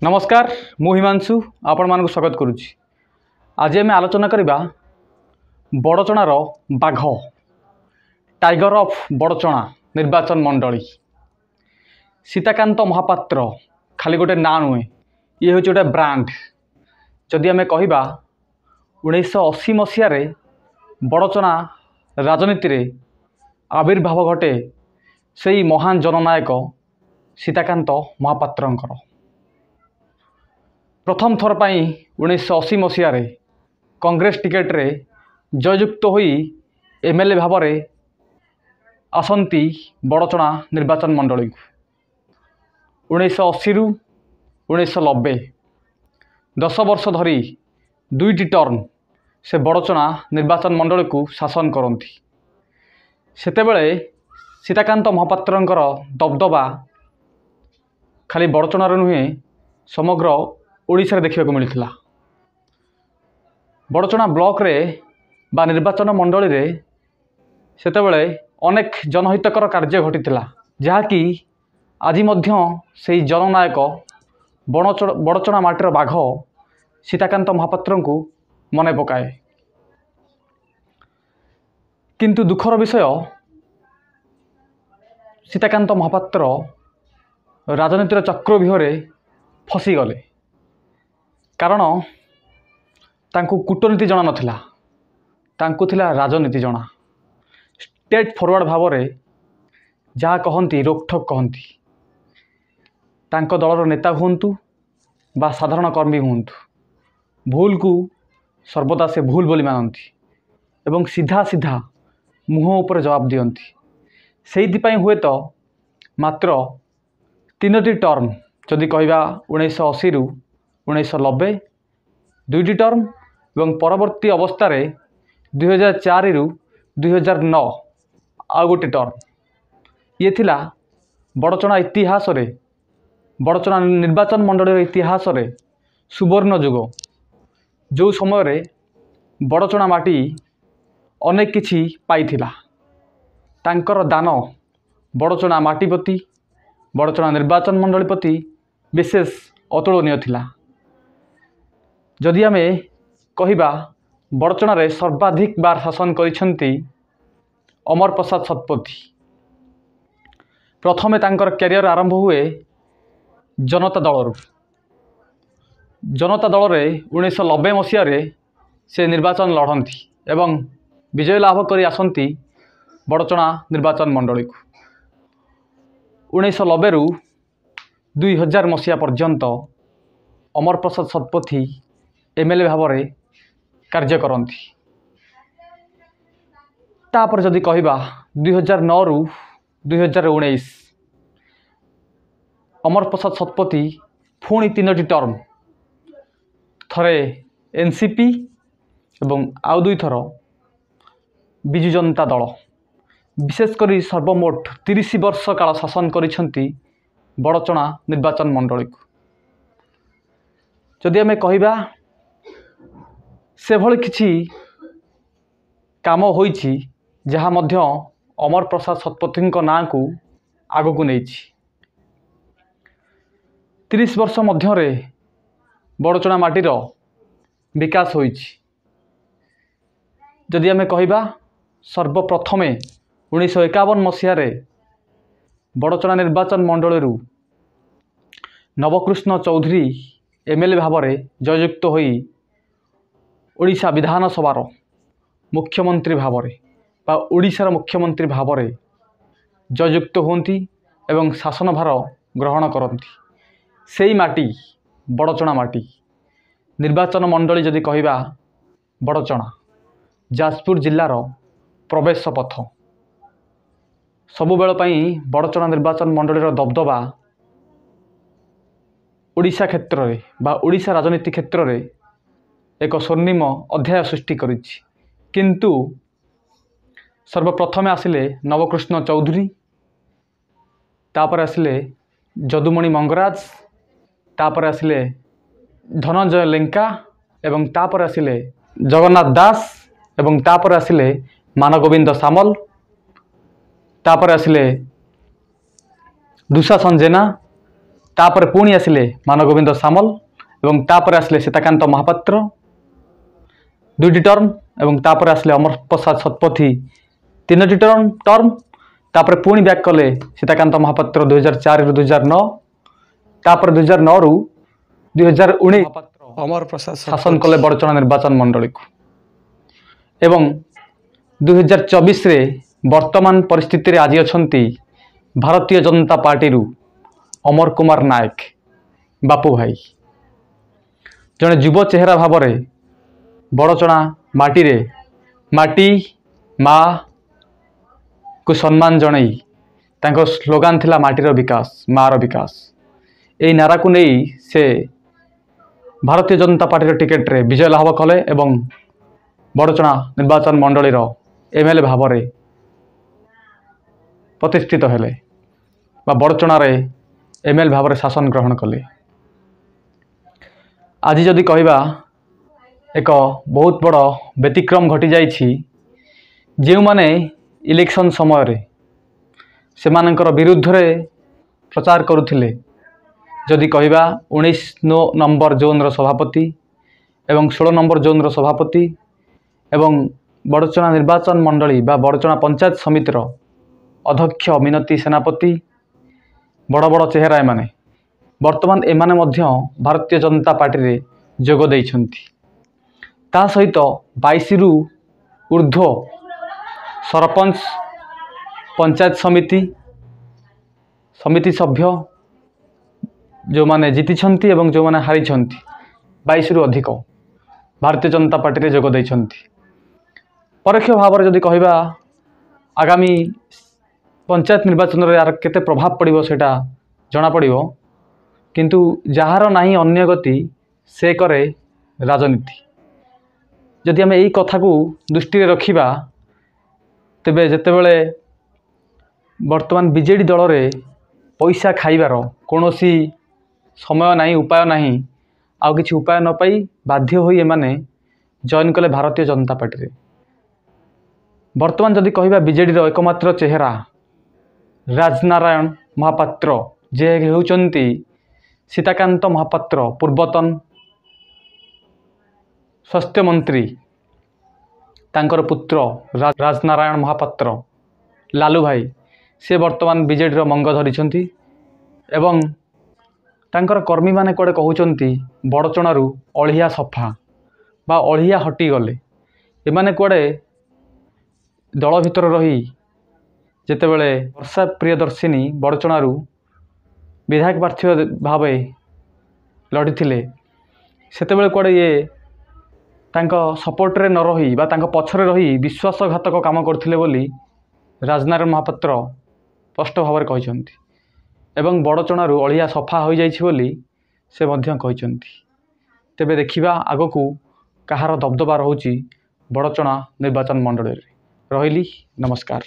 नमस्कार मु हिमांशु आपण मानक स्वागत करुच्ची। आज आम आलोचना करवा बड़चणार बाघ टाइगर ऑफ बड़चना निर्वाचन मंडली सीताकांत महापात्र खाली गोटे ना नुहे ये हूँ गोटे ब्रांड। जदि आम कह 1980 मसीह बड़चना राजनीति रे आविर्भाव घटे से महान जननायक सीताकांत महापात्रंकर प्रथम थर पर 1980 मसीह कांग्रेस टिकेट रे जययुक्त होई एमएलए भाव में आसंती बड़चना निर्वाचन मंडली को 1980 रु 1990 10 वर्ष धरी दुईटी टर्म से बड़चना निर्वाचन मंडली को शासन करती। सेतेबेले सीताकांत महापात्रंकर दबदबा खाली बड़चणार नुहे समग्र ओडिशा रे देखा मिलता। बड़चना ब्लॉक रे बा निर्वाचन मंडली रे सेतेबेले अनेक जनहितकर कार्य घटीला जहाँकि आज मध्य से जननायक बड़चना माटीर बाघ सीताकांत महापात्र को मन पकाए। किंतु दुखर विषय सीताकांत महापात्र राजनीतिर चक्रव्यूह फसीगले कारण तांकु कूटनीति जना नथिला, तांकु थिला राजनीति जना। स्टेट फॉरवर्ड भाव में जहाँ कहती रोकठोक कहती तांको दलर नेता हुंतु बा साधारण कर्मी हुंतु भूल को सर्वदा से भूल बोली मानती एवं सीधा सीधा मुह उपर जवाब दियंती। सेइथिपाई हुए तो मात्र 3टी टर्म जदि कहवा 1980 रु 1990 दुईटी टर्म एवं परवर्ती अवस्था 2004 रु 2009 आउ गोटे टर्म ये थिला बड़चना इतिहास रे बड़चना निर्वाचन मंडली इतिहास रे सुवर्ण जुग जो समय रे बड़चना माटी अनेक किछि पाइथिला। तांकर दान बड़चना माटी प्रति बड़चना निर्वाचन मंडली प्रति विशेष अतुलनीय थिला। जदि आमे कहिबा बड़चना रे सर्वाधिक बार शासन करिसेंती अमर प्रसाद शतपथी। प्रथमे तांकर कैरियर आरंभ हुए जनता दल रे 1990 मसीह से निर्वाचन लड़ती एवं विजय लाभ करी आसंती बड़चना निर्वाचन मंडली को 1990 रु 2000 मसीहा पर्यंत अमर प्रसाद शतपथी एमएलए भाव में कार्य करती। तापर जदि कहवा 2009 रु 2019 अमर प्रसाद शतपथी पुणी 3टी टर्म थरे एनसीपी एवं आउ 2 थर बिजु जनता दल विशेषकर सर्वमोट 30 वर्ष काल शासन करिसेंती बड़चना निर्वाचन मंडली को। जदि आमे कहिबा से भली किछि काम होइछि जहाँ मध्य अमर प्रसाद शतपथी नाँ को आगु को नहीं 30 वर्ष मध्य बड़चना माटीर विकास होइछि। जदि आमे कहिबा सर्वप्रथमे 1951 मसीह बड़चना निर्वाचन मंडली नवकृष्ण चौधरी एमएलए भाव में जययुक्त होई ओडिशा विधानसभार मुख्यमंत्री भाव में बा ओडिशार मुख्यमंत्री भाव में जययुक्त होती एवं शासन भार ग्रहण करती। सेई माटी बड़चना माटी निर्वाचन मंडली जदि कहवा बड़चना जाजपुर जिलार प्रवेश पथ सबुबेल बड़चना निर्वाचन मंडलीर दबदबा ओडिशा क्षेत्र में बा ओडिशा राजनीति क्षेत्र में एक स्वर्णिम अध्याय सृष्टि करिछि। किंतु सर्वप्रथमे आसिले नवकृष्ण चौधरी तापर आसिले जदुमणि मंगराज तापर आसिले धनंजय लेंका एवं तापर आसिले जगन्नाथ दास एवं तापर आसिले मानगोविंद सामल तापर आसिले दुशासन जेना तापर पुणी आसिले मानगोविंद सामल एवं तापर आसिले सीताकांत महापात्र 2टी टर्म एवं तापर आसिले अमर प्रसाद शतपथी 3टी टर्म तापर पुणी बैक कले सीताकांत महापात्र 2004 रु 2009 तापर 2009 रु 2019 अमर प्रसाद शासन कले बड़चना निर्वाचन मंडली को एवं 2024 रे वर्तमान परिस्थिति रे आज अछंती भारतीय जनता पार्टी रु अमर कुमार नायक बापू भाई जड़े युव चेहरा भाव में बड़चना माटी रे माटी माँ को सम्मान जणई तांको स्लोगान थिला माटीर विकास मार विकास यही नारा को नहीं से भारतीय जनता पार्टी टिकेट रे विजय लाभ कले एवं बड़चना निर्वाचन मंडली एमएलए भाव में प्रतिष्ठित हेले बा बड़चना रे एमएलए भाव में शासन ग्रहण कले। आज जदि कहबा एक बहुत बड़ व्यतिक्रम घटी जाइछि जे माने इलेक्शन समय रे सेमानकर विरुद्ध रे प्रचार करुथिले जदि कहबा 19 नंबर जोन रो सभापति एवं 16 नंबर जोन रो सभापति एवं बड़चना निर्वाचन मंडली बा बड़चना पंचायत समितिर अध्यक्ष मिनती सेनापति बड़ बड़ चेहरा एमाने वर्तमान एमाने मध्य भारतीय जनता पार्टी रे जोग देइछंती। ता सहित 22 रु ऊर्ध्व सरपंच पंचायत समिति सभ्य जो माने जीति एवं जो माने हारी 22 रु अधिक भारतीय जनता पार्टी रे जोग देइछंती। परोक्ष भाव में जदि कहबा आगामी पंचायत निर्वाचन रे यार केते प्रभाव पड़िबो सेटा जना पड़िबो किंतु जहार नाही अन्य गति से करे राजनीति जदि आम यही कथा को दृष्टि रखिबा तेबे जेतेबेले वर्तमान बीजेडी दल रे पैसा खाइबार कोनोसी समय नाही उपाय नाही आउ किछि उपाय न पाई बाध्य होई एमाने जॉइन कले भारतीय जनता पार्टी रे। वर्तमान जदि कहबा बीजेडी रो एकमात्र चेहरा राजनारायण महापात्र जे हेउचंती सीताकांत महापात्र पूर्वतन स्वास्थ्य मंत्री तांकर पुत्र राजनारायण महापात्र लालू भाई से वर्तमान बीजेडी रो मंग धरिछंती एवं तांकर कर्मी माने कोडे कहउचंती बड़चणारू अळिया सफा बा अळिया हटी गले एमाने कोडे दल भितर रही जेतेबेले वर्षा प्रियदर्शिनी बड़चणारू विधायक प्रार्थी भाव लड़ी सेतेबेले कोडे ये तांको सपोर्ट रे न रही बा तांको पछरे रही विश्वासघातक काम करथिले बोली राजनारायण महापात्र स्पष्ट भाव में कहिसंती एवं बड़चणारू अळिया सफा हो जाइछि बोली से मध्य कहिसंती। तेबे देखिबा आगकू कहार दबदबा रहउची बड़चना निर्वाचन मंडली रे। रहिली नमस्कार।